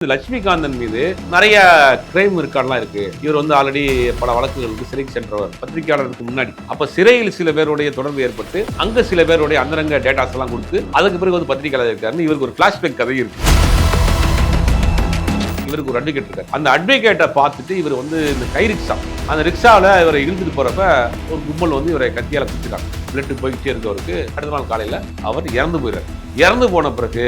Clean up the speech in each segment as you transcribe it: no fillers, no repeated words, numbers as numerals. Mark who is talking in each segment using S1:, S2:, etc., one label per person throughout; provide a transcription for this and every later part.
S1: லட்சுமிகாந்தன் மீது நிறைய கிரைம் ரெக்கார்ட்லாம் இருக்கு. இவர் வந்து ஆல்ரெடி பல வழக்குகளுக்கு சிறைக்கு சென்றவர் பத்திரிகையாளருக்கு முன்னாடி. அப்ப சிறையில் சில பேருடைய தொடர்பு ஏற்பட்டு அங்க சில பேருடைய அந்தரங்க டேட்டாஸ் எல்லாம் கொடுத்து அதுக்கு பிறகு வந்து பத்திரிகையாளர் இருக்காருன்னு இவருக்கு ஒரு பிளாஷ்பேக் கதை இருக்கு. இவருக்கு ஒரு அட்வொகேட் இருக்காரு. அந்த அட்வொகேட்டை பார்த்துட்டு இவர் வந்து இந்த கை ரிக்ஷா, அந்த ரிக்ஷாவில் இவரை இழுத்துட்டு போறப்ப ஒரு கும்பல் வந்து இவரை கத்தியால குத்திட்டாங்க. பிளட்டு போய்கிட்டே இருக்கவருக்கு அடுத்த நாள் காலையில அவர் இறந்து போயிறாரு. இறந்து போன பிறகு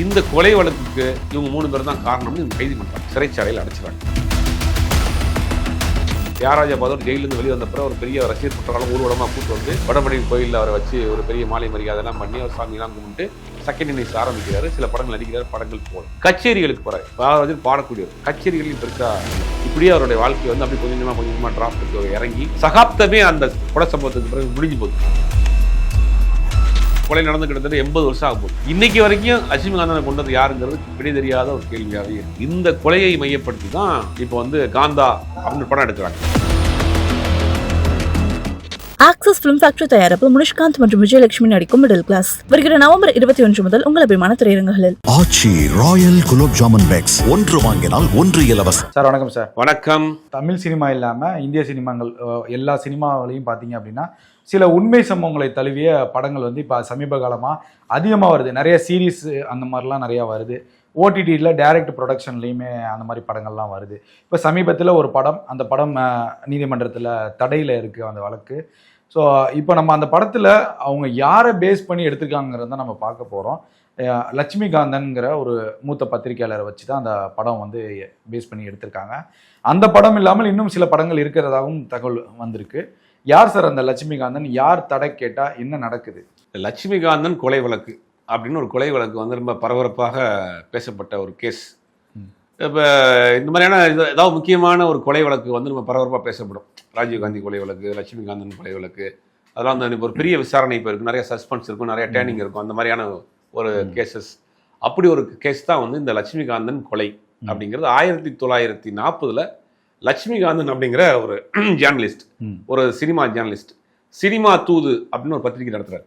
S1: இந்த கொலை வழக்குக்கு இவங்க 3 பேர் தான் காரணம்னு இவங்க கைது பண்றாங்க, சிறைச்சாலையில் அடைச்சிறாங்க. தியாகராஜ பகதூர் ஜெயிலிருந்து வெளியே வந்த பிறகு ஒரு பெரிய ரசிகர் குற்றவாளம் ஊர்வலமாக கூட்டு வந்து வடபழனி கோயிலில் அவரை வச்சு ஒரு பெரிய மாலை மரியாதைலாம் பண்ணி அவர் சாமியெல்லாம் கும்பிட்டு செகண்ட் இன்னிங்ஸ் ஆரம்பிக்கிறாரு. சில படங்கள் நடிக்கிறார், படங்கள் போல கச்சேரிகளுக்கு போறாரு. பாரதி பாடக்கூடியவர் கச்சேரிகளையும் பெருசா இப்படியே அவருடைய வாழ்க்கை வந்து அப்படி கொஞ்சம் கொஞ்சமா டிராஃப்ட் இறங்கி சகாப்தமே அந்த கொலை சம்பவத்துக்கு பிறகு முடிஞ்சு போகுது. கொலை நடந்து கிட்டத்தட்ட 80 வருஷம் ஆக போகுது. இன்னைக்கு வரைக்கும் லட்சுமிகாந்தனை கொண்டது யாருங்கிறது விடை தெரியாத ஒரு கேள்வியாகவே இருக்கு. இந்த கொலையை மையப்படுத்தி தான் இப்போ வந்து காந்தா அப்படின்னு படம் எடுக்கிறாங்க.
S2: ஆக்சஸ் ஃபிலிம் ஃபேக்டரி தயாரிப்பில் முனிஷ்காந்த் மற்றும் விஜயலட்சுமி நடிக்கும் மிடில் கிளாஸ் வருகிற நவம்பர் 21 முதல் உங்கள் அபிமான திரையரங்குகளில்.
S3: ஆச்சி ராயல் குலோப் ஜாமன் பேக்ஸ், 1 வாங்கினால் 1 இலவசம்.
S4: சார் வணக்கம் சார்.
S1: வணக்கம்.
S4: தமிழ் சினிமா இல்லாமல் இந்திய சினிமாங்கள் எல்லா சினிமாவிலையும் பார்த்தீங்க அப்படின்னா சில உண்மை சம்பவங்களை தழுவிய படங்கள் வந்து இப்போ சமீப காலமாக அதிகமாக வருது. நிறைய சீரீஸ் அந்த மாதிரிலாம் நிறையா வருது. ஓடிடியில் டைரக்ட் ப்ரொடக்ஷன்லேயுமே அந்த மாதிரி படங்கள்லாம் வருது. இப்போ சமீபத்தில் ஒரு படம், அந்த படம் நீதிமன்றத்தில் தடையில் இருக்குது அந்த வழக்கு. ஸோ இப்போ நம்ம அந்த படத்தில் அவங்க யாரை பேஸ் பண்ணி எடுத்திருக்காங்கிறத நம்ம பார்க்க போகிறோம். லட்சுமிகாந்தன்கிற ஒரு மூத்த பத்திரிகையாளரை வச்சு தான் அந்த படம் வந்து பேஸ் பண்ணி எடுத்திருக்காங்க. அந்த படம் இல்லாமல் இன்னும் சில படங்கள் இருக்கிறதாகவும் தகவல் வந்திருக்கு. யார் சார் அந்த லட்சுமிகாந்தன்? யார் தடை கேட்டால் என்ன நடக்குது?
S1: லட்சுமிகாந்தன் கொலை வழக்கு அப்படின்னு ஒரு கொலை வழக்கு வந்து ரொம்ப பரபரப்பாக பேசப்பட்ட ஒரு கேஸ். இப்போ இந்த மாதிரியான ஏதாவது முக்கியமான ஒரு கொலை வழக்கு வந்து நம்ம பரபரப்பாக பேசப்படும். ராஜீவ்காந்தி கொலை வழக்கு, லட்சுமிகாந்தன் கொலை வழக்கு, அதெல்லாம் வந்து ஒரு பெரிய விசாரணை இப்போ இருக்குது. நிறைய சஸ்பென்ஸ் இருக்கும், நிறைய டேர்னிங் இருக்கும். அந்த மாதிரியான ஒரு கேசஸ். அப்படி ஒரு கேஸ் தான் வந்து இந்த லட்சுமிகாந்தன் கொலை அப்படிங்கிறது. 1940 லட்சுமிகாந்தன் அப்படிங்கிற ஒரு ஜேர்னலிஸ்ட், ஒரு சினிமா ஜேர்னலிஸ்ட், சினிமா தூது அப்படின்னு ஒரு பத்திரிகை நடத்துறாரு.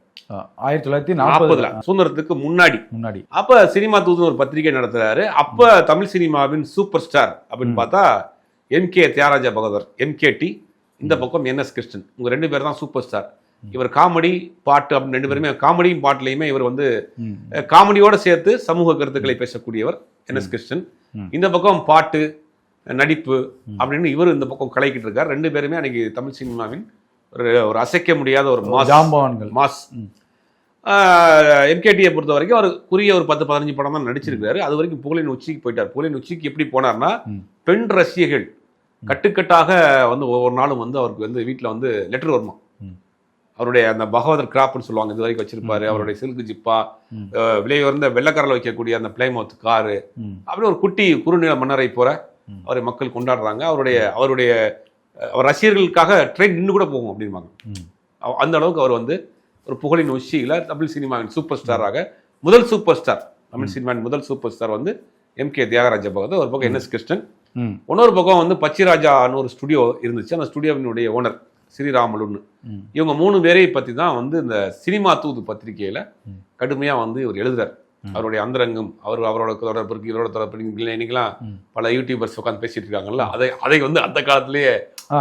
S4: 1940
S1: சுதந்திரத்துக்கு முன்னாடி அப்ப சினிமா தூதுன்னு ஒரு பத்திரிகை நடத்துறாரு. அப்ப தமிழ் சினிமாவின் சூப்பர் ஸ்டார் அப்படின்னு பார்த்தா MK தியாகராஜ பகதூர், MKT, இந்த பக்கம் NS கிருஷ்ணன். இவங்க 2 பேர் தான் சூப்பர் ஸ்டார். இவர் காமெடி, பாட்டு அப்படின்னு 2 பேருமே காமெடியும் பாட்டுலையுமே இவர் வந்து காமெடியோட சேர்த்து சமூக கருத்துக்களை பேசக்கூடியவர் NS கிருஷ்ணன். இந்த பக்கம் பாட்டு, நடிப்பு அப்படின்னு இவர் இந்த பக்கம் கலைக்கிட்டு இருக்கார். 2 பேருமே அன்னைக்கு தமிழ் சினிமாவின் ஒரு அசைக்க முடியாத ஒரு மாஸ். MKTயை பொறுத்த வரைக்கும் அவர் குறிய ஒரு 10-15 படம் தான் நடிச்சிருக்காரு. அது வரைக்கும் புகழின் உச்சிக்கு போயிட்டார். புகழின் உச்சிக்கு எப்படி போனார்னா, பெண் ரசிகைகள் கட்டுக்கட்டாக வந்து ஒவ்வொரு நாளும் வந்து அவருக்கு வந்து வீட்டில் வந்து லெட்டர் வருமா. அவருடைய அந்த பகவதர் கிராப்னு சொல்லுவாங்க, இது வரைக்கும் வச்சிருப்பாரு. அவருடைய சில்கு ஜிப்பா, விலை உயர்ந்த வெள்ளக்காரில் வைக்கக்கூடிய அந்த பிளைமவுத் காரு, அப்படி ஒரு குட்டி குறுநில மன்னரை போற அவரை மக்கள் கொண்டாடுறாங்க. அவருடைய அவர் ரசிகர்களுக்காக ட்ரெயின் நின்று கூட போகும் அப்படின்பாங்க. அந்த அளவுக்கு அவர் வந்து ஒரு புகழின் உச்சியில தமிழ் சினிமாவின் சூப்பர் ஸ்டாராக, முதல் சூப்பர் ஸ்டார், தமிழ் சினிமாவின் முதல் சூப்பர் ஸ்டார் வந்து MK தியாகராஜ பகதூர். ஒரு பக்கம் NS கிருஷ்ணன், இன்னொரு பக்கம் வந்து பச்சிராஜான்னு ஒரு ஸ்டுடியோ இருந்துச்சு. அந்த ஸ்டுடியோவினுடைய ஓனர் ஸ்ரீராமலுன்னு. இவங்க 3 பேரை பத்தி தான் வந்து இந்த சினிமா தூது பத்திரிகையில கடுமையா வந்து இவர் எழுதுறாரு. அவருடைய அந்தரங்கம், அவரோட தொடர்பு இருக்கு, இவரோட தொடர்பு. இன்னைக்கெல்லாம் பல யூடியூபர்ஸ் உட்காந்து பேசிட்டு இருக்காங்கல்ல, அதை வந்து அந்த காலத்திலேயே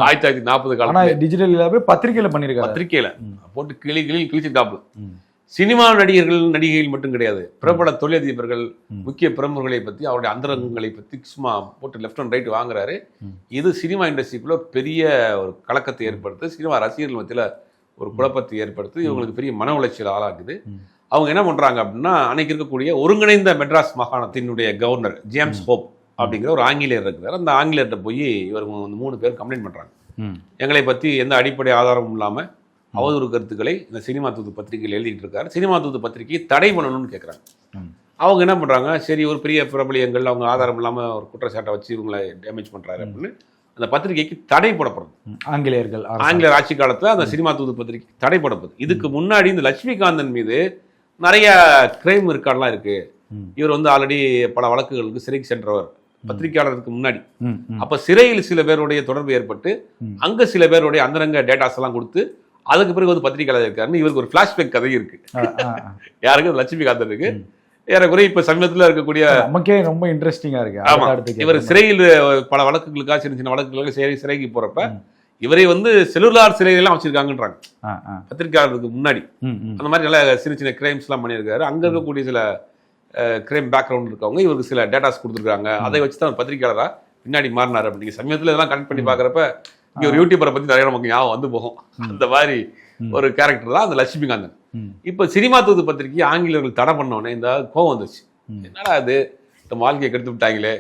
S1: 1940 காலம்
S4: டிஜிட்டல் பத்திரிகையில பண்ணிருக்காங்க.
S1: பத்திரிகையில போட்டு கிழிச்சிட்டாப்ல. சினிமா நடிகைகள் மட்டும் கிடையாது, பிரபல தொழிலதிபர்கள், முக்கிய பிரமுகர்களை பத்தி, அவருடைய அந்தரங்கங்களை பத்தி சும்மா போட்டு லெஃப்ட் அண்ட் ரைட் வாங்குறாரு. இது சினிமா இண்டஸ்ட்ரிக்குள்ள பெரிய ஒரு கலக்கத்தை ஏற்படுத்து, சினிமா ரசிகர்கள் மத்தியில ஒரு குழப்பத்தை ஏற்படுத்து, இவங்களுக்கு பெரிய மன உளைச்சல் ஆளாக்குது. அவங்க என்ன பண்றாங்க அப்படின்னா, அன்னைக்கு இருக்கக்கூடிய ஒருங்கிணைந்த மெட்ராஸ் மாகாணத்தினுடைய கவர்னர் ஜேம்ஸ் ஹோப் அப்படிங்கிற ஒரு ஆங்கிலேயர் இருக்கிறார். அந்த ஆங்கிலேயர்கிட்ட போய் இவர் 3 பேர் கம்ப்ளைண்ட் பண்றாங்க. எங்களை பத்தி எந்த அடிப்படை ஆதாரமும் இல்லாம அவதூறு கருத்துக்களை இந்த சினிமா தூது பத்திரிகையில் எழுதிட்டு இருக்காரு. சினிமா தூது பத்திரிகையை தடை பண்ணணும்னு கேட்குறாங்க. அவங்க என்ன பண்றாங்க, சரி ஒரு பெரிய பிரபலியங்கள் அவங்க ஆதாரம் இல்லாம ஒரு குற்றச்சாட்டை வச்சு இவங்களை டேமேஜ் பண்றாரு அப்படின்னு அந்த பத்திரிகைக்கு தடை போடப்படுது. ஆங்கிலேயர் ஆட்சி காலத்துல அந்த சினிமா தூது பத்திரிகை தடை போடப்படுது. இதுக்கு முன்னாடி இந்த லட்சுமிகாந்தன் மீது நிறைய கிரைம் ரெக்கார்ட்லாம் இருக்கு. இவர் வந்து ஆல்ரெடி பல வழக்குகளுக்கு சிறைக்கு சென்றவர் பத்திரிகையாளருக்கு முன்னாடி. அப்ப சிறையில் சில பேருடைய தொடர்பு ஏற்பட்டு அங்க சில பேருடைய அந்தரங்க டேட்டாஸ் எல்லாம் கொடுத்து அதுக்கு பிறகு வந்து பத்திரிகையாளர் இருக்காருன்னு இவருக்கு ஒரு பிளாஷ்பேக் கதை இருக்கு. யாருக்கு? லட்சுமிகாந்தனுக்கு. ஏறக்குறைய இப்ப சமீபத்துல இருக்கக்கூடிய
S4: நமக்கே ரொம்ப இன்ட்ரெஸ்டிங்கா இருக்கு.
S1: ஆமா
S4: அடுத்து
S1: இவர் சிறையில் பல வழக்குகளுக்காக சின்ன சின்ன வழக்குகளுக்கு சிறைக்கு போறப்ப இவரை வந்து செல்லுலார் சிறையெல்லாம் வச்சிருக்காங்கன்றாங்க பத்திரிகையாளருக்கு முன்னாடி. அந்த மாதிரி நல்ல சின்ன சின்ன கிரைம்ஸ் எல்லாம் பண்ணியிருக்காரு. அங்க இருக்கக்கூடிய சில கிரைம் பேக்ரவுண்ட் இருக்கவங்க இவருக்கு சில டேட்டாஸ் கொடுத்துருக்காங்க. அதை வச்சு தான் பத்திரிகையாளரா பின்னாடி மாறினார். அப்படிங்கிற சமயத்துல இதெல்லாம் கனெக்ட் பண்ணி பாக்குறப்ப இங்க ஒரு யூடியூபரை பத்தி நிறைய நமக்கு ஞாபகம் வந்து போகும். அந்த மாதிரி ஒரு கேரக்டர் தான் அந்த லட்சுமிகாந்தன். இப்ப சினிமா தூது பத்திரிகை ஆங்கிலேயர்கள் தடை பண்ணோடனே இந்த கோவம் வந்துச்சு. என்னடா அது நம்ம வாழ்க்கையை கெடுத்து விட்டாங்களே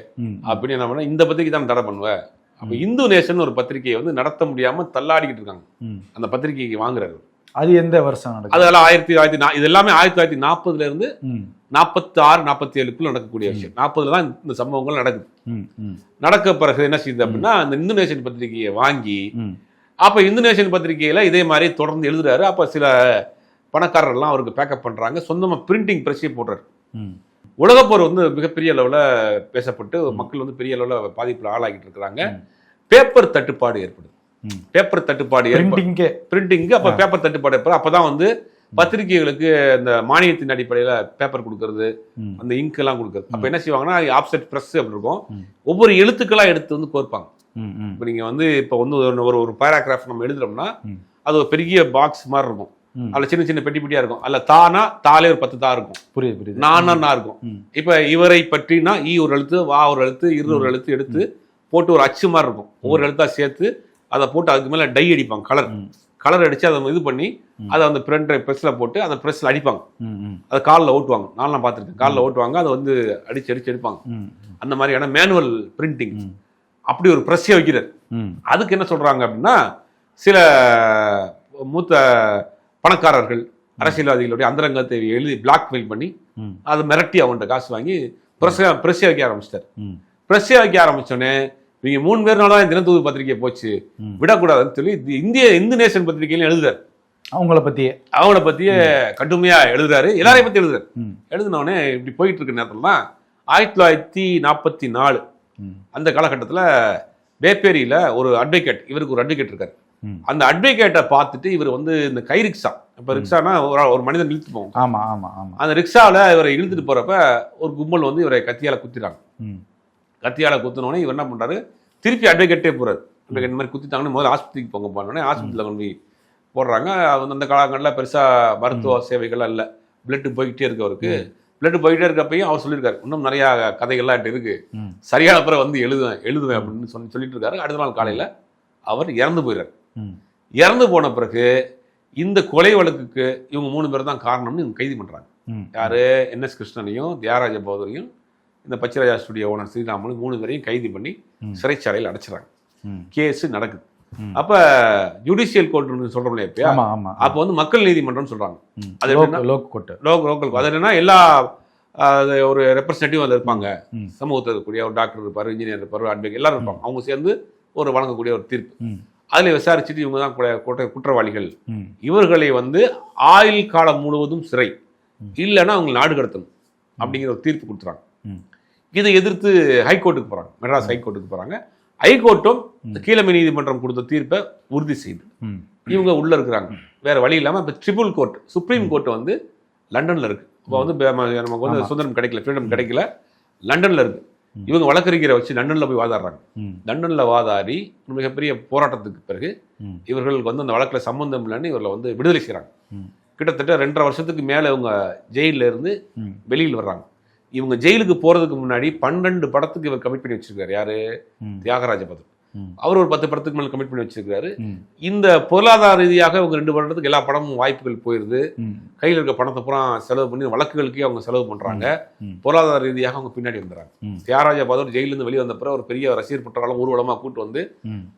S1: அப்படின்னு என்ன பண்ண, இந்த பத்திரிகை தான் தடை பண்ணுவேன். அப்ப இந்து நேஷன் ஒரு பத்திரிகையை வந்து நடத்த முடியாம தள்ளாடிக்கிட்டு இருக்காங்க. அந்த பத்திரிகைக்கு வாங்குறாரு.
S4: அது எந்த வருஷம் நடக்குது?
S1: அதெல்லாம் இது எல்லாமே 1940 இருந்து 46, 47 நடக்கக்கூடிய விஷயம். 40 தான் இந்த சம்பவங்கள் நடக்குது. நடக்க பிறகு என்ன செய்யுது அப்படின்னா, அந்த இந்து நேஷன் பத்திரிகையை வாங்கி அப்ப இந்து நேஷன் பத்திரிகையில இதே மாதிரி தொடர்ந்து எழுதுறாரு. அப்ப சில பணக்காரர்லாம் அவருக்கு பேக்கப் பண்றாங்க. சொந்தமா பிரிண்டிங் பிரஸ்ஸே போடுறாரு. உலகப்போர் வந்து மிகப்பெரிய அளவுல பேசப்பட்டு மக்கள் வந்து பெரிய அளவுல பாதிப்புல ஆளாகிட்டு இருக்கிறாங்க. பேப்பர் தட்டுப்பாடு ஏற்படுது. பேப்பர் தட்டுப்பாடு பிரிண்டிங்கு அப்ப பேப்பர் தட்டுப்பாடு ஏற்படும். அப்பதான் வந்து பத்திரிகைகளுக்கு இந்த மானியத்தின் அடிப்படையில பேப்பர் கொடுக்கறது, அந்த இங்க் எல்லாம் கொடுக்கறது. அப்ப என்ன செய்வாங்கன்னா ஆப்செட் பிரஸ் அப்படி இருக்கும். ஒவ்வொரு எழுத்துக்களா எடுத்து வந்து கோர்ப்பாங்க. இப்ப நீங்க வந்து இப்ப வந்து ஒரு பேராகிராஃப் நம்ம எழுதுறோம்னா அது ஒரு பெரிய பாக்ஸ் மாதிரி இருக்கும். அதுல சின்ன சின்ன பெட்டி பெட்டியா இருக்கும். அதுல தாலே ஒரு 10 தா இருக்கும். புரியுது. நான் இருக்கும். இப்ப இவரை பற்றினா ஒரு எழுத்து, வா ஒரு எழுத்து, ஒரு எழுத்து எடுத்து போட்டு ஒரு அச்சு மாதிரி இருக்கும். ஒவ்வொரு எழுத்தா சேர்த்து அதை போட்டு அதுக்கு மேல டை அடிப்பாங்க. கலர் அடிச்சு அதை இது பண்ணி அதை அந்த பிரஸ்ல போட்டு அந்த பிரஸ்ல அடிப்பாங்க. அதை காலில் ஓட்டுவாங்க. நான்லாம் பார்த்துருக்கேன். காலில் ஓட்டுவாங்க. அதை வந்து அடிச்சு எடுப்பாங்க. அந்த மாதிரியான மேனுவல் பிரிண்டிங். அப்படி ஒரு பிரஸ்ஸே வைக்கிறார். அதுக்கு என்ன சொல்றாங்க அப்படின்னா, சில மூத்த பணக்காரர்கள் அரசியல்வாதிகளுடைய அந்தரங்கத்தை எழுதி பிளாக்மெயில் பண்ணி அதை மிரட்டி அவன்கிட்ட காசு வாங்கி பிரஸ்ஸே வைக்க ஆரம்பிச்சிட்டார். பிரஸ்ஸே வைக்க ஆரம்பிச்சோடனே நீங்க 3 பேர்னால தினத்தூது பத்திரிகை போச்சு, விடக்கூடாதுன்னு சொல்லி இந்து நேஷன் பத்திரிகையில எழுதுறாரு. அவங்கள பத்தியே கடுமையா எழுதுறாரு. எல்லாரையும் பத்தி எழுதுறாரு. எழுதினோடனே இப்படி போயிட்டு இருக்க நேரத்துல தான் 1944 அந்த காலகட்டத்துல வேப்பேரியில ஒரு அட்வொகேட், இவருக்கு ஒரு அட்வொகேட் இருக்காரு. அந்த அட்வொகேட்டை பார்த்துட்டு இவர் வந்து இந்த கை ரிக்ஷா, இப்ப ரிக்ஷானா ஒரு மனிதன் இழுத்து போவோம். அந்த ரிக்ஷாவில் இவரை இழுத்துட்டு போறப்ப ஒரு கும்பல் வந்து இவரை கத்தியால குத்திட்டாங்க. கத்தியால குத்தினோடனே இவர் என்ன பண்றாரு, திருப்பி அட்வொகேட்டே போறாரு. இந்த மாதிரி குத்திட்டாங்கன்னு முதல்ல ஆஸ்பத்திரிக்கு போங்க போனோடனே ஆஸ்பத்திரியில் கொண்டு போய் போடுறாங்க. அந்த காலங்களில் பெருசா மருத்துவ சேவைகள்லாம் இல்லை. பிளட் போய்கிட்டே இருக்கு அவருக்கு. பிளட் போய்கிட்டே இருக்கப்பையும் அவர் சொல்லியிருக்காரு, இன்னும் நிறைய கதைகள்லாம் இருக்கு, சரியான பிறகு வந்து எழுதுவேன் அப்படின்னு சொல்லிட்டு இருக்காரு. அடுத்த நாள் காலையில அவர் இறந்து போயிடுறாரு. இறந்து போன பிறகு இந்த கொலை வழக்குக்கு இவங்க 3 பேர் தான் காரணம்னு இவங்க கைது பண்றாங்க. யாரு, என்எஸ் கிருஷ்ணனையும் தியாகராஜ பகதூரையும் இந்த பச்சைராஜா ஸ்டுடியோ ஓனர் ஸ்ரீராமன் 3 பேரையும் கைது பண்ணி சிறைச்சாலையில் அடைச்சிடறாங்க. கேஸ் நடக்குது. அப்ப ஜுடிஷியல் கோர்ட் சொல்றோம் இல்லையா, அப்ப வந்து மக்கள் நீதிமன்றம் சொல்றாங்க. அது லோக்கல். அது என்னன்னா எல்லா ஒரு ரெப்ரஸன்டேட்டிவ் அதில் இருப்பாங்க. சமூகத்தில் இருக்கக்கூடிய ஒரு டாக்டர் இருப்பாரு, இன்ஜினியர் இருப்பாரு, அட்வொகேட் எல்லாரும் இருப்பாங்க. அவங்க சேர்ந்து ஒரு வழங்கக்கூடிய ஒரு தீர்ப்பு. அதுல விசாரிச்சுட்டு இவங்க தான் குற்றவாளிகள், இவர்களை வந்து ஆயுள் காலம் முழுவதும் சிறை, இல்லைன்னா அவங்க நாடு கடத்தணும் அப்படிங்கிற ஒரு தீர்ப்பு கொடுத்துறாங்க. இதை எதிர்த்து ஹைகோர்ட்டுக்கு போறாங்க. மெட்ராஸ் ஹைகோர்ட்டுக்கு போறாங்க. ஹைகோர்ட்டும் கீழமை நீதிமன்றம் கொடுத்த தீர்ப்பை உறுதி செய்து இவங்க உள்ள இருக்கிறாங்க. வேற வழி இல்லாம இப்ப ட்ரிபிள் கோர்ட், சுப்ரீம் கோர்ட் வந்து லண்டன்ல இருக்கு. இப்போ வந்து நமக்கு வந்து சுதந்திரம் கிடைக்கல, ஃப்ரீடம் கிடைக்கல, லண்டன்ல இருக்கு. இவங்க வழக்கறிஞரை வச்சு லண்டன்ல போய் வாதாடுறாங்க. லண்டன்ல வாதாடி மிகப்பெரிய போராட்டத்துக்கு பிறகு இவர்களுக்கு வந்து அந்த வழக்குல சம்பந்தம் இல்லைன்னு இவர்களை வந்து விடுதலை செய்யறாங்க. கிட்டத்தட்ட 2.5 வருஷத்துக்கு மேல இவங்க ஜெயில இருந்து வெளியில் வர்றாங்க. இவங்க ஜெயிலுக்கு போறதுக்கு முன்னாடி 12 படத்துக்கு இவர் கமிட் பண்ணி வச்சிருக்காரு. யாரு, தியாகராஜ பகதூர். அவர் ஒரு 10 படத்துக்கு மேல கமிட் பண்ணி வச்சிருக்காரு. இந்த பொருளாதார ரீதியாக அவங்க 2 படத்துக்கு எல்லா படமும் வாய்ப்புகள் போயிருது. கையில் இருக்க பணத்தை பூரா செலவு பண்ணி வழக்குகளுக்கே அவங்க செலவு பண்றாங்க. பொருளாதார ரீதியாக அவங்க பின்னாடி வந்துறாங்க. தியாகராஜ பகதூர் ஜெயிலிருந்து வெளியே வந்த பிறகு ஒரு பெரிய ரசிகர் பற்றாலும் ஊர்வலமா கூட்டு வந்து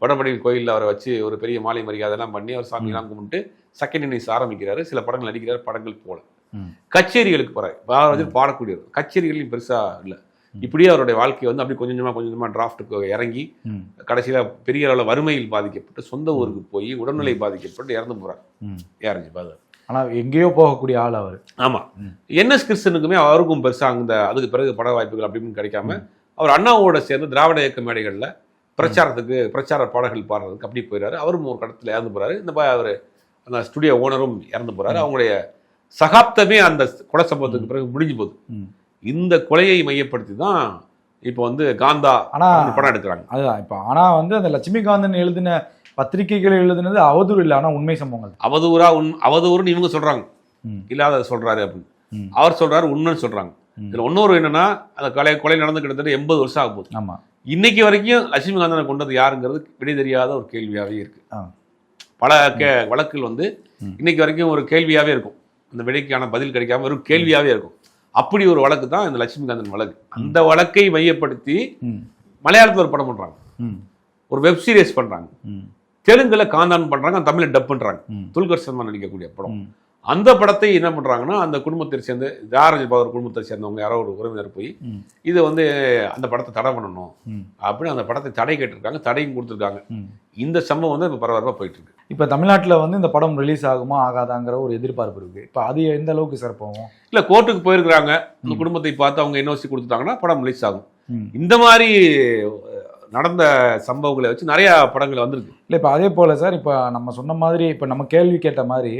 S1: வடபழனி கோயிலில் அவரை வச்சு ஒரு பெரிய மாலை மரியாதை எல்லாம் பண்ணி அவர் சாமி எல்லாம் கும்பிட்டு செகண்ட் இன்னிங்ஸ் ஆரம்பிக்கிறாரு. சில படங்கள் நடிக்கிறார், படங்கள் போல. கச்சேரிகளுக்கு போறாரு. பாரதியார் பாடக்கூடியவர். கச்சேரிகளையும் பெருசா இல்லை. இப்படியே அவருடைய வாழ்க்கையை வந்து அப்படி கொஞ்சம் கொஞ்சமா டிராஃப்ட்டுக்கு இறங்கி கடைசியில பெரிய அளவில் வறுமையில் பாதிக்கப்பட்டு சொந்த ஊருக்கு போய் உடல்நிலை பாதிக்கப்பட்டு இறந்து போறார் தியாகராஜ பகதூர்.
S4: ஆனா எங்கேயோ போகக்கூடிய ஆள் அவர்.
S1: ஆமா, என்எஸ் கிருஷ்ணனுக்குமே அவருக்கும் பெருசா அதுக்கு பிறகு பட வாய்ப்புகள் அப்படின்னு கிடைக்காம அவர் அண்ணாவோட சேர்ந்து திராவிட இயக்க மேடைகள்ல பிரச்சார பாடல்கள் பாடுறதுக்கு அப்படி போயிடாரு. அவரும் ஒரு கடத்துல இறந்து போறாரு. இந்த அவர் அந்த ஸ்டுடியோ ஓனரும் இறந்து போறாரு. அவங்களுடைய சகாப்தமே அந்த கொலை சம்பவத்துக்கு பிறகு முடிஞ்சு போகுது.
S4: ம்.
S1: இந்த கொலையை மையப்படுத்தி தான் இப்போ வந்து காந்தா
S4: ஆனா
S1: படம் எடுக்கிறாங்க.
S4: அதுதான் இப்போ ஆனா வந்து அந்த லட்சுமிகாந்தன் எழுதின பத்திரிகைகள் எழுதுனது அவதூறு இல்லை, ஆனா உண்மை சம்பவங்கள்.
S1: அவதூறுன்னு இவங்க சொல்றாங்க,
S4: ம்.
S1: இல்லாத சொல்றாரு அப்படின்னு.
S4: ம்.
S1: அவர் சொல்றாரு உண்மைன்னு சொல்றாங்க.
S4: ம்.
S1: இதுல இன்னொரு என்னன்னா, அந்த கொலை நடந்து கிட்டத்தட்ட 80 வருஷம் ஆக போகுது.
S4: ஆமா.
S1: இன்னைக்கு வரைக்கும் லட்சுமிகாந்தனை கொண்டது யாருங்கிறது விடை தெரியாத ஒரு கேள்வியாவே இருக்கு.
S4: ஆ.
S1: பல வழக்குகள் வந்து இன்னைக்கு வரைக்கும் ஒரு கேள்வியாவே இருக்கும், அந்த விடைக்கான பதில் கிடைக்காம ஒரு கேள்வியாவே இருக்கும். அப்படி ஒரு வழக்கு தான் இந்த லட்சுமிகாந்தன் வழக்கு. அந்த வழக்கை மையப்படுத்தி மலையாளத்தில் ஒரு படம் பண்றாங்க, ஒரு வெப் சீரிஸ் பண்றாங்க, தெலுங்குல காந்தான் பண்றாங்க, தமிழ்ல டப் பண்றாங்க. துல்கர் சல்மான் நடிக்கக்கூடிய படம். அந்த படத்தை என்ன பண்றாங்கன்னா, அந்த குடும்பத்தை சேர்ந்து ஜாரஜ் பவர் குடும்பத்தை சேர்ந்தவங்க யாரோ ஒரு உறவினர் போய் இது வந்து அந்த படத்தை தடை பண்ணணும் அப்படின்னு அந்த படத்தை தடை கேட்டிருக்காங்க, தடையும் கொடுத்துருக்காங்க. இந்த சம்பவம் வந்து இப்போ பரபரப்பாக போயிட்டு இருக்கு.
S4: இப்போ தமிழ்நாட்டில் வந்து இந்த படம் ரிலீஸ் ஆகுமா ஆகாதாங்கிற ஒரு எதிர்பார்ப்பு இருக்கு. இப்போ அது எந்த அளவுக்கு சார் போகும்?
S1: இல்லை, கோர்ட்டுக்கு போயிருக்கிறாங்க, அந்த குடும்பத்தை பார்த்து அவங்க என்ஓசி கொடுத்துட்டாங்கன்னா படம் ரிலீஸ் ஆகும். இந்த மாதிரி நடந்த சம்பவங்களை வச்சு நிறைய படங்கள் வந்திருக்கு.
S4: இல்லை இப்போ அதே போல சார், இப்போ நம்ம சொன்ன மாதிரி இப்போ நம்ம கேள்வி கேட்ட மாதிரி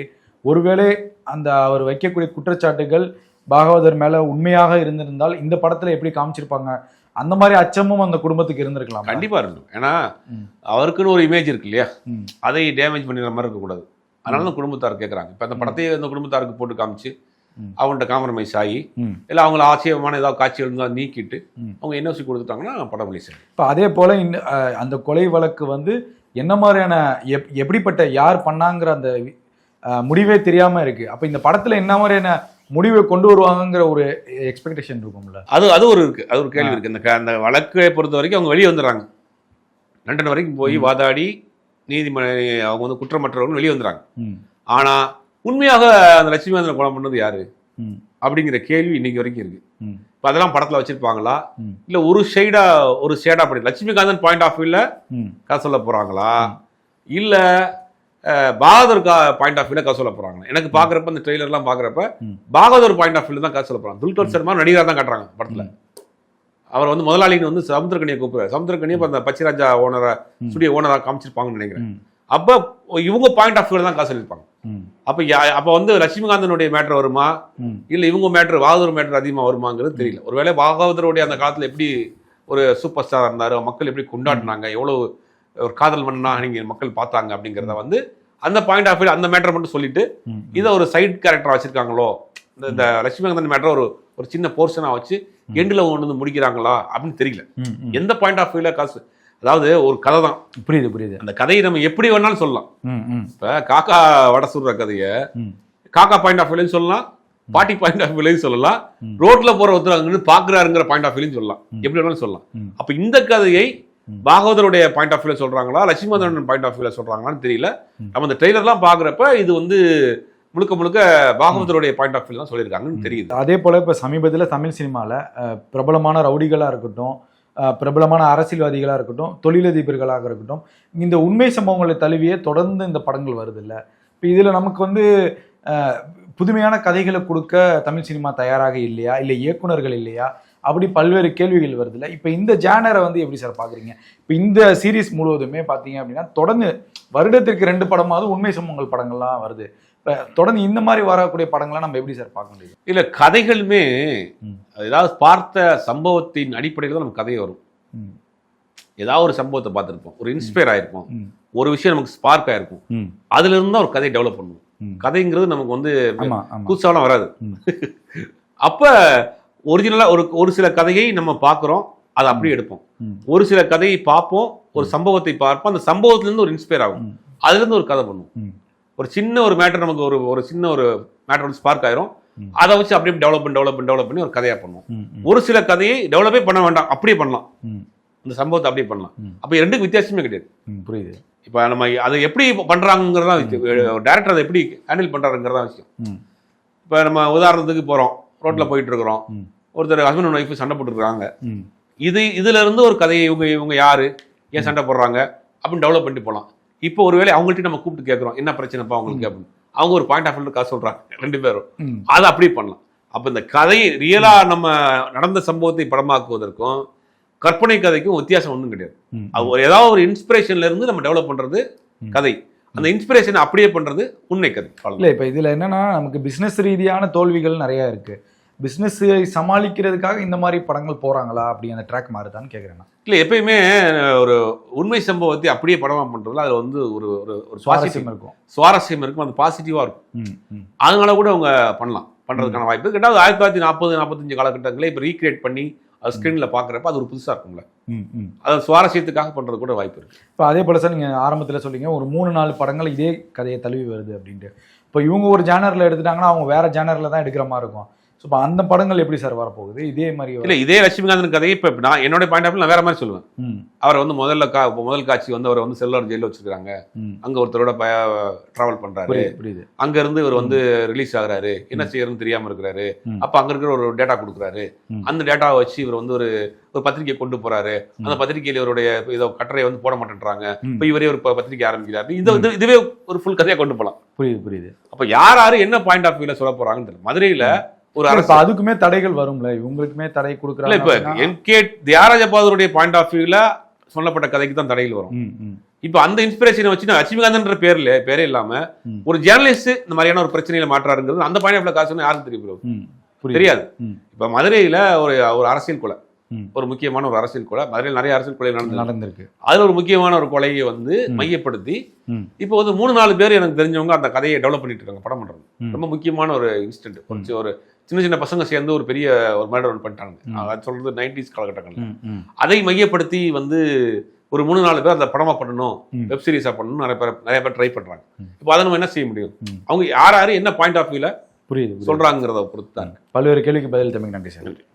S4: ஒருவேளை அந்த அவர் வைக்கக்கூடிய குற்றச்சாட்டுகள் பாகவதர் மேல உண்மையாக இருந்திருந்தால் இந்த படத்துல எப்படி காமிச்சிருப்பாங்க, அந்த மாதிரி அச்சமும் அந்த குடும்பத்துக்கு இருந்திருக்கலாம்.
S1: கண்டிப்பா இருக்கும். ஏன்னா அவருக்குன்னு ஒரு இமேஜ் இருக்கு இல்லையா, அதை டேமேஜ் பண்ணிடுற மாதிரி இருக்கக்கூடாது. அதனால தான் குடும்பத்தார் கேட்குறாங்க. இப்போ அந்த படத்தையே அந்த குடும்பத்தாருக்கு போட்டு காமிச்சு அவங்கள்ட்ட காம்ப்ரமைஸ் ஆகி இல்லை அவங்கள ஆச்சரியமான ஏதாவது காட்சிகள் இருந்தால் நீக்கிட்டு அவங்க என்ஓசி கொடுத்துட்டாங்கன்னா படம் ரிலீஸ் ஆகும்.
S4: இப்போ அதே போல அந்த கொலை வழக்கு வந்து என்ன மாதிரியான எப்படிப்பட்ட யார் பண்ணாங்கிற அந்த முடிவே தெரியாம இருக்கு. அப்ப இந்த படத்துல என்ன மாதிரியான முடிவை கொண்டு வருவாங்கிற ஒரு எக்ஸ்பெக்டேஷன் இருக்கும்ல.
S1: அது ஒரு இருக்கு, அது ஒரு கேள்வி இருக்கு. அந்த வழக்கை பொறுத்த வரைக்கும் அவங்க வெளியே வந்துடுறாங்க, லண்டன் வரைக்கும் போய் வாதாடி நீதிமன்ற அவங்க வந்து குற்றமற்றவர்கள் வெளியே வந்துடுறாங்க. ஆனா உண்மையாக அந்த லட்சுமிகாந்தனை கொலை பண்ணது யாரு அப்படிங்கிற கேள்வி இன்னைக்கு வரைக்கும் இருக்கு. இப்போ அதெல்லாம் படத்துல வச்சிருப்பாங்களா, இல்ல ஒரு ஷேடா படி லட்சுமிகாந்தன் பாயிண்ட் ஆஃப் வியூல கதை சொல்ல போறாங்களா, இல்ல பாகவதர் பாயிண்ட் ஆஃப் வியூல கதை சொல்ல போறாங்க? எனக்கு பாக்குறப்ப இந்த ட்ரெய்லர்லாம் பாக்குறப்ப பாகவதர் பாயிண்ட் ஆஃப் வியூல தான் கதை சொல்ல போறாங்க. துல்கர் சல்மான் நடிகராக தான் காட்டுறாங்க படத்துல. அவர் வந்து முதலாளின்னு வந்து சமுத்திரக்கனியை கூப்பிடுறாரு. சமுத்திரக்கனியை அந்த பச்சிராஜா ஓனரா ஸ்டுடியோ ஓனரா காமிச்சிருப்பாங்கன்னு நினைக்கிறேன். அப்ப இவங்க பாயிண்ட் ஆஃப் வியூல தான் கதை சொல்லியிருப்பாங்க. அப்ப வந்து லட்சுமிகாந்தனுடைய மேட்டர் வருமா, இல்ல இவங்க மேட்டர் பாகவதர் மேட்டர் அதிகமா வருமாங்கிறது தெரியல. ஒருவேளை பாகவதருடைய அந்த காலத்துல எப்படி ஒரு சூப்பர் ஸ்டார் இருந்தாரு, மக்கள் எப்படி கொண்டாடினாங்க, எவ்வளவு ஒரு காதல் மன்னா நீங்க மக்கள் பார்த்தாங்க அப்படிங்கிறத வந்து அந்த பாயிண்ட் ஆஃப் வியூ அந்த மேட்டரை மட்டும் சொல்லிட்டு இதை ஒரு சைட் கேரக்டரா வச்சிருக்காங்களோ, இந்த லட்சுமிகாந்தன் மேட்டரை ஒரு சின்ன போர்ஷனா வச்சு எண்டில் கொண்டு வந்து முடிக்கிறாங்களா அப்படின்னு தெரியல. எந்த பாயிண்ட் ஆஃப் வியூல காசு, அதாவது ஒரு கதை தான்.
S4: புரியுது.
S1: அந்த கதையை நம்ம எப்படி வேணாலும் சொல்லலாம். இப்ப காக்கா வடை சுடுற கதையை காக்கா பாயிண்ட் ஆஃப் வியூலையும் சொல்லலாம், பாட்டி பாயிண்ட் ஆஃப் வியூலையும் சொல்லலாம், ரோட்ல போற ஒருத்தர் அங்க பாக்குறாருங்கிற பாயிண்ட் ஆஃப் வியூலையும் சொல்லலாம், எப்படி வேணாலும் சொல்லலாம். அப்ப இந்த கதையை பாகவதருடைய பாயிண்ட் ஆஃப் வியூல சொல்றாங்களா, லட்சுமிகாந்தன் பாயிண்ட் ஆஃப் வியூல சொல்றாங்களான்னு தெரியல. நம்ம இந்த ட்ரெய்லர்லாம் பாக்குறப்ப இது வந்து முழுக்க பாகவதருடைய பாயிண்ட் ஆஃப் வியூல தான் சொல்லியிருக்காங்கன்னு தெரியுது. அதே
S4: போல இப்ப சமீபத்தில் தமிழ் சினிமால பிரபலமான ரவுடிகளா இருக்கட்டும், பிரபலமான அரசியல்வாதிகளாக இருக்கட்டும், தொழிலதிபர்களாக இருக்கட்டும், இந்த உண்மை சம்பவங்களை தழுவியே தொடர்ந்து இந்த படங்கள் வருது இல்லை. இப்போ இதில் நமக்கு வந்து புதுமையான கதைகளை கொடுக்க தமிழ் சினிமா தயாராக இல்லையா, இல்லை இயக்குனர்கள் இல்லையா, அப்படி பல்வேறு கேள்விகள் வருது இல்லை. இப்போ இந்த ஜானரை வந்து எப்படி சார் பார்க்குறீங்க? இப்போ இந்த சீரீஸ் முழுவதுமே பார்த்தீங்க அப்படின்னா தொடர்ந்து வருடத்திற்கு 2 படமாவது உண்மை சம்பவங்கள் படங்கள்லாம் வருது. இப்போ தொடர்ந்து இந்த மாதிரி வரக்கூடிய படங்கள்லாம் நம்ம எப்படி சார் பார்க்க முடியும்?
S1: இல்லை, கதைகளுமே ஏதாவது பார்த்த சம்பவத்தின் அடிப்படையில் தான் நம்ம கதையை வரும். ஏதாவது ஒரு சம்பவத்தை பார்த்துருப்போம், ஒரு இன்ஸ்பயர் ஆயிருப்போம், ஒரு விஷயம் நமக்கு ஸ்பார்க் ஆயிருக்கும், அதுல இருந்து தான் ஒரு கதையை டெவலப் பண்ணுவோம். கதைங்கிறது நமக்கு வந்து புதுசாலாம் வராது. அப்ப ஒரிஜினலா ஒரு சில கதையை நம்ம பார்க்குறோம், அதை அப்படியே எடுப்போம். ஒரு சில கதையை பார்ப்போம், ஒரு சம்பவத்தை பார்ப்போம், அந்த சம்பவத்திலிருந்து ஒரு இன்ஸ்பயர் ஆகும், அதுல இருந்து ஒரு கதை பண்ணுவோம். ஒரு சின்ன ஒரு மேட்டர் நமக்கு ஒரு சின்ன ஒரு மேட்டர் வந்து ஸ்பார்க் ஆயிரும், அதை வச்சு அப்படியே டெவலப் பண்ணி ஒரு கதையா பண்ணுவோம். ஒரு சில கதையை டெவலப்பே பண்ண வேண்டாம், அப்படியே பண்ணலாம், இந்த சம்பவத்தை அப்படியே பண்ணலாம். அப்ப 2க்கு வித்தியாசமே கிடையாது.
S4: புரியுது.
S1: இப்ப நம்ம அதை எப்படி பண்றாங்கிறதா டைரக்டர் அதை எப்படி ஹேண்டில் பண்றாருங்கிறதா விஷயம். இப்ப நம்ம உதாரணத்துக்கு போறோம், ரோட்ல போயிட்டு இருக்கிறோம், ஒருத்தர் ஹஸ்பண்ட் அண்ட் ஒய்ஃப் சண்டை போட்டுருக்காங்க, இதுல இருந்து ஒரு கதையை இவங்க யாரு, ஏன் சண்டை போடுறாங்க அப்படின்னு டெவலப் பண்ணிட்டு போகலாம். இப்போ ஒருவேளை அவங்கள்ட்ட நம்ம கூப்பிட்டு கேட்கறோம், என்ன பிரச்சனைப்பா அவங்களுக்கு அப்படின்னு, அவங்க ஒரு பாயிண்ட் ஆஃப் வியூல கதை சொல்றாங்க, 2 பேரும் அதை அப்படியே பண்ணலாம். அப்ப இந்த கதை ரியலா நம்ம நடந்த சம்பவத்தை படமாக்குவதற்கும் கற்பனை கதைக்கும் வித்தியாசம் ஒன்றும் கிடையாது. அது ஏதாவது ஒரு இன்ஸ்பிரேஷன்ல இருந்து நம்ம டெவலப் பண்றது கதை. அந்த இன்ஸ்பிரேஷன் அப்படியே பண்றது உண்மை கதை.
S4: இல்லை இப்போ இதில் என்னன்னா நமக்கு பிஸ்னஸ் ரீதியான தோல்விகள் நிறையா இருக்கு. பிஸ்னஸை சமாளிக்கிறதுக்காக இந்த மாதிரி படங்கள் போறாங்களா, அப்படி அந்த ட்ராக் மாறுதான்னு கேட்குறேன்.
S1: இல்லை, எப்பயுமே ஒரு உண்மை சம்பவத்தை அப்படியே படமா பண்றதுல அதுல வந்து ஒரு ஒரு
S4: சுவாரஸ்யம் இருக்கும்,
S1: அது பாசிட்டிவா இருக்கும்.
S4: ம்.
S1: அதனால கூட அவங்க பண்றதுக்கான வாய்ப்பு. ரெண்டாவது 1940-45 காலகட்டங்களே இப்போ ரீக்ரியேட் பண்ணி அது ஸ்கிரீன்ல பாக்குறப்ப அது ஒரு புதுசா இருக்கும்ல, அது சுவாரஸ்யத்துக்காக பண்றது கூட வாய்ப்பு இருக்கு.
S4: இப்போ அதே போல சார் நீங்க ஆரம்பத்தில் சொல்லிங்க ஒரு 3-4 படங்கள் இதே கதையை தழுவி வருது அப்படின்ட்டு. இப்போ இவங்க ஒரு ஜேனர்ல எடுத்துட்டாங்கன்னா அவங்க வேற ஜேனர்ல தான் எடுக்கிற மாதிரி இருக்கும். ஸோ இப்போ அந்த படங்கள் எப்படி சார் வரப்போகுது? இதே மாதிரி
S1: இல்லை, இதே லட்சுமிகாந்தன் கதையை இப்போ நான் என்னோட பாயிண்ட் ஆஃப் வியூ நான் வேற மாதிரி சொல்லுவேன். அவரை வந்து முதல் காட்சி வந்து அவரை வந்து செல்வார் ஜெயிலில் வச்சிருக்காங்க. அங்க ஒருத்தரோட டிராவல் பண்றாரு, அங்க இருந்து இவர் வந்து ரிலீஸ் ஆகுறாரு, என்ன செய்யறதுன்னு தெரியாம இருக்கிறாரு. அப்ப அங்க இருக்கிற ஒரு டேட்டா கொடுக்குறாரு. அந்த டேட்டாவை வச்சு இவர் வந்து ஒரு பத்திரிகை கொண்டு போறாரு. அந்த பத்திரிகையில இவருடைய இதோ கட்டுரையை வந்து போட மாட்டேன்றாங்க. இப்ப இவரே ஒரு பத்திரிகை ஆரம்பிக்கிறாரு. இதுவே ஒரு ஃபுல் கதையா கொண்டு போகலாம்.
S4: புரியுது.
S1: அப்ப யாரு என்ன பாயிண்ட் ஆஃப் வியூல சொல்ல போறாங்கன்னு தெரியல. மதுரையில ஒரு அரசு
S4: அதுக்குமே தடைகள் வரும்ல, இவங்களுக்குமே தடை கொடுக்குறாங்க.
S1: இப்ப என்கே தியாகராஜ பாதருடைய பாயிண்ட் ஆஃப் வியூல சொல்லப்பட்ட கதைக்கு தான் தடைகள் வரும். இப்ப அந்த இன்ஸ்பிரேஷனை வச்சு லட்சுமிகாந்தன்ற பேரே இல்லாம ஒரு ஜேர்னலிஸ்ட் இந்த மாதிரியான ஒரு பிரச்சனையில மாற்றாருங்கிறது அந்த பாயிண்ட் ஆஃப் வியூல காசுன்னு யாருக்கு தெரியும்? தெரியாது. இப்ப மதுரையில ஒரு அரசியல் கொலை, ஒரு முக்கியமான ஒரு அரசியல் கொலை, மதுரையில் நிறைய அரசியல் கொலை நடந்திருக்கு. அதுல ஒரு முக்கியமான ஒரு கொலையை வந்து மையப்படுத்தி இப்போ வந்து 3-4 பேர் எனக்கு தெரிஞ்சவங்க அந்த கதையை டெவலப் பண்ணிட்டு இருக்காங்க, படம் பண்றது. ரொம்ப முக்கியமான ஒரு இன்சிடென்ட். ஒரு சின்ன பசங்க சேர்ந்து ஒரு பெரிய ஒரு மர்டர் ஒன்று பண்ணிட்டாங்க. அது சொல்றது 90s காலகட்டங்கள். அதை மையப்படுத்தி வந்து ஒரு 3-4 பேர் அந்த படமா பண்ணணும், வெப் சீரிஸா பண்ணணும் நிறைய பேர் ட்ரை பண்றாங்க. இப்போ அதை நம்ம என்ன செய்ய முடியும்? அவங்க யாரு என்ன பாயிண்ட் ஆஃப் வியூல
S4: புரியுது
S1: சொல்றாங்கிறத பொறுத்து தான்.
S4: பல்வேறு கேள்விக்கு பதில் தமிழ். நன்றி சார்.